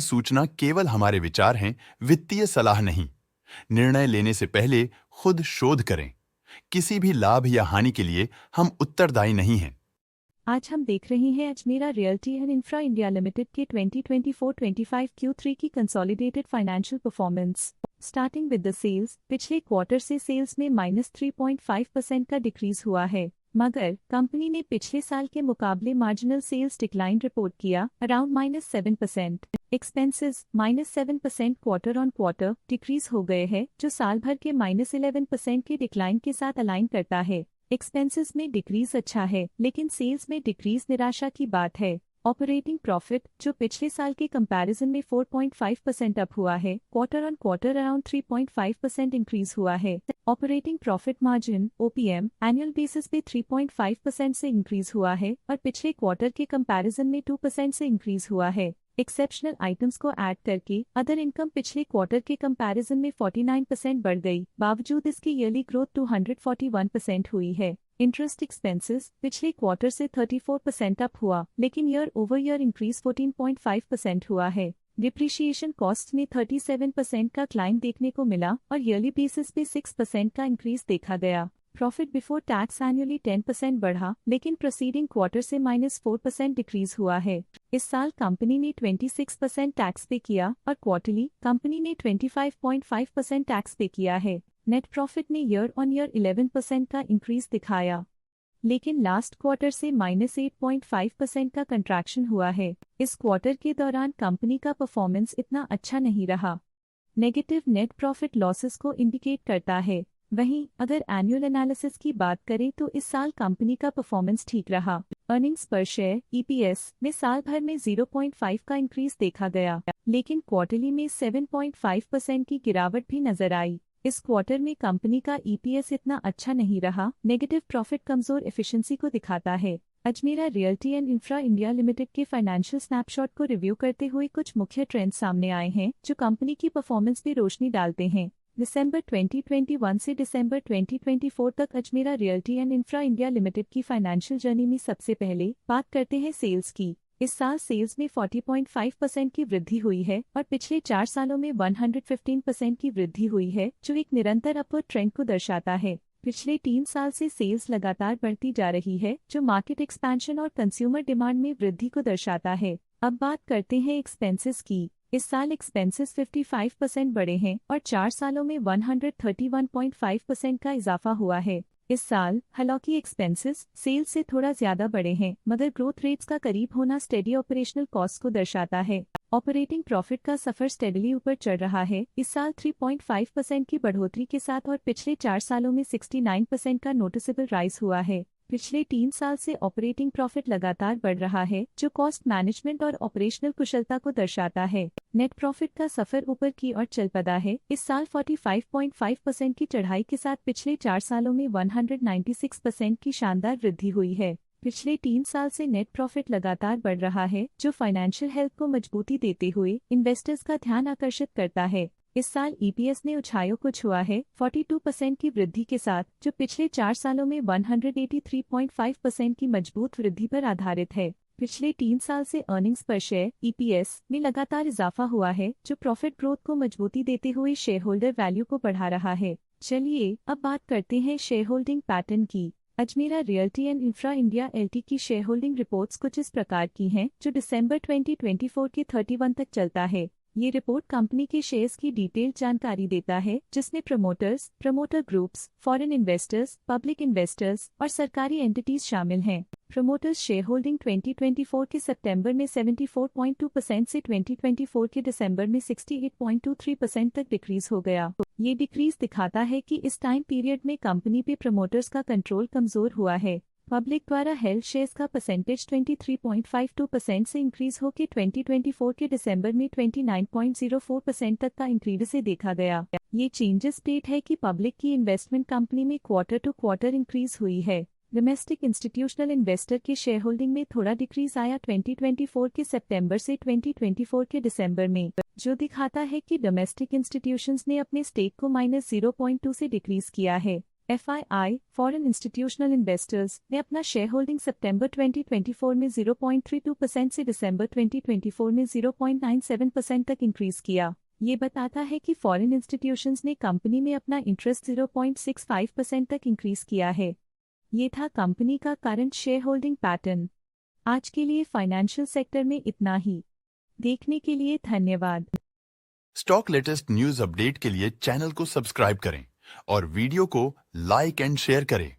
सूचना केवल हमारे विचार हैं, वित्तीय सलाह नहीं। निर्णय लेने से पहले खुद शोध करें। किसी भी लाभ या हानि के लिए हम उत्तरदायी नहीं हैं। आज हम देख रहे हैं Ajmera realty and infra India limited के 2024-25 Q3 की consolidated financial performance. Starting with the sales, पिछले क्वार्टर से सेल्स में -3.5% का डिक्रीज हुआ है, मगर कंपनी ने पिछले साल के मुकाबले मार्जिनल सेल्स डिक्लाइन रिपोर्ट किया, around -7%। Expenses -7% quarter on quarter decrease हो गए हैं, जो साल भर के -11% के डिक्लाइन के साथ अलाइन करता है। एक्सपेंसेस में डिक्रीज अच्छा है, लेकिन सेल्स में डिक्रीज निराशा की बात है। ऑपरेटिंग प्रॉफिट, जो पिछले साल के कंपैरिजन में 4.5% अप हुआ है, quarter on quarter around 3.5% increase हुआ है। Operating profit margin (OPM) annual basis पे 3.5% से इंक्रीज हुआ है और पिछले क्वार्टर के कंपैरिजन में 2% से इंक्रीज हुआ है। एक्सेप्शनल आइटम्स को ऐड करके अदर इनकम पिछले क्वार्टर के कंपैरिजन में 49% बढ़ गई, बावजूद इसकी ईयरली ग्रोथ 241% हुई है। इंटरेस्ट एक्सपेंसेस पिछले क्वार्टर से 34% अप हुआ, लेकिन ईयर ओवर ईयर इंक्रीज 14.5% हुआ है। डिप्रिशिएशन कॉस्ट में 37% का क्लाइम देखने को मिला और ईयरली बेसिस पे 6% का इंक्रीज देखा गया। प्रॉफिट बिफोर टैक्स एनुअली 10% बढ़ा, लेकिन प्रोसीडिंग क्वार्टर से -4% डिक्रीज हुआ है। इस साल कंपनी ने 26% टैक्स पे किया और क्वार्टरली कंपनी ने 25.5% टैक्स पे किया है। नेट प्रॉफिट ने ईयर ऑन ईयर 11% का इंक्रीज दिखाया, लेकिन लास्ट क्वार्टर से -8.5% का कंट्रैक्शन हुआ है। इस क्वार्टर के दौरान कंपनी का परफॉर्मेंस इतना अच्छा नहीं रहा। नेगेटिव नेट प्रॉफिट लॉसेस को इंडिकेट करता है। वहीं अगर एनुअल एनालिसिस की बात करें तो इस साल कंपनी का परफॉर्मेंस ठीक रहा। अर्निंग्स पर शेयर (EPS) में साल भर में 0.5 का इंक्रीज देखा गया, लेकिन क्वार्टरली में 7.5% की गिरावट भी नजर आई। इस क्वार्टर में कंपनी का EPS इतना अच्छा नहीं रहा। नेगेटिव प्रॉफिट कमजोर एफिशिएंसी को दिखाता है। Ajmera realty and infra India limited के फाइनेंशियल स्नैपशॉट को रिव्यू करते हुए कुछ मुख्य ट्रेंड्स सामने आए हैं, जो कंपनी की परफॉर्मेंस पे रोशनी डालते हैं। दिसंबर 2021 से दिसंबर 2024 तक Ajmera realty and infra India limited की फाइनेंशियल जर्नी में सबसे पहले बात करते हैं सेल्स की। इस साल सेल्स में 40.5% की वृद्धि हुई है और पिछले 4 सालों में 115% की वृद्धि हुई है, जो एक निरंतर अपवर्ड ट्रेंड को दर्शाता है। पिछले 3 साल से सेल्स लगातार बढ़ती जा रही है, जो मार्केट एक्सपेंशन और कंज्यूमर डिमांड में वृद्धि को दर्शाता है। अब बात करते हैं एक्सपेंसेस की। इस साल एक्सपेंसेस 55% बढ़े हैं और 4 सालों में 131.5% का इजाफा हुआ है। इस साल हालांकि एक्सपेंसेस सेल्स से थोड़ा ज्यादा बढ़े हैं, मगर ग्रोथ रेट्स का करीब होना स्टेडी ऑपरेशनल कॉस्ट को दर्शाता है। ऑपरेटिंग प्रॉफिट का सफर स्टेडली ऊपर चढ़ रहा है, इस साल 3.5% की बढ़ोतरी के साथ और पिछले 4 सालों में 69% का नोटिसेबल राइज हुआ है। पिछले 3 साल से ऑपरेटिंग प्रॉफिट लगातार बढ़ रहा है, जो कॉस्ट मैनेजमेंट और ऑपरेशनल कुशलता को दर्शाता है। नेट प्रॉफिट का सफर ऊपर की ओर चल पड़ा है, इस साल 45.5% की चढ़ाई के साथ पिछले 4 सालों में 196% की शानदार वृद्धि हुई है। पिछले 3 साल से नेट प्रॉफिट लगातार बढ़ रहा है, जो फाइनेंशियल हेल्थ को मजबूती देते हुए इन्वेस्टर्स का ध्यान आकर्षित करता है। इस साल EPS ने ऊंचाइयों को छुआ है 42% की वृद्धि के साथ, जो पिछले 4 सालों में 183.5% की मजबूत वृद्धि पर आधारित है। पिछले 3 साल से अर्निंग्स पर शेयर (EPS) में लगातार इजाफा हुआ है, जो प्रॉफिट ग्रोथ को मजबूती देते हुए शेयर होल्डर वैल्यू को बढ़ा रहा है। चलिए अब बात करते हैं शेयर होल्डिंग पैटर्न की। Ajmera realty and infra India LT की शेयर होल्डिंग रिपोर्ट्स कुछ इस प्रकार की हैं, जो दिसंबर 2024 के 31 तक चलता है। ये रिपोर्ट कंपनी के शेयर्स की डिटेल्ड जानकारी देता है, जिसमें promoters, promoter groups, foreign investors, public investors और सरकारी एंटिटीज शामिल हैं। प्रमोटर्स शेयर होल्डिंग 2024 के सितंबर में 74.2% से 2024 के दिसंबर में 68.23% तक डिक्रीज हो गया। ये डिक्रीज दिखाता है कि इस टाइम पीरियड में कंपनी पे प्रमोटर्स का कंट्रोल कमजोर हुआ है। पब्लिक द्वारा हेल्ड शेयर्स का परसेंटेज 23.52% से इंक्रीज होकर 2024 के दिसंबर में 29.04% तक का इंक्रीज से देखा गया। ये चेंजेस स्टेट है कि पब्लिक की इन्वेस्टमेंट कंपनी में क्वार्टर टू क्वार्टर इंक्रीज हुई है। डोमेस्टिक इंस्टीट्यूशनल इन्वेस्टर के शेयर होल्डिंग में थोड़ा डिक्रीज आया 2024 के सितंबर से 2024 के दिसंबर में, जो दिखाता है कि डोमेस्टिक इंस्टीट्यूशंस ने अपने स्टेक को -0.2 से डिक्रीज किया है। FII, फॉरेन इंस्टीट्यूशनल इन्वेस्टर्स ने अपना शेयर होल्डिंग सितंबर 2024 में 0.32% से दिसंबर 2024 में 0.97% तक इंक्रीज किया। ये बताता है कि फॉरेन इंस्टीट्यूशंस ने कंपनी में अपना इंटरेस्ट 0.65% तक इंक्रीज किया है। ये था कंपनी का करंट शेयर होल्डिंग पैटर्न। आज के लिए फाइनेंशियल सेक्टर में इतना ही। देखने के लिए धन्यवाद। स्टॉक लेटेस्ट न्यूज अपडेट के लिए चैनल को सब्सक्राइब करें और वीडियो को लाइक एंड शेयर करें।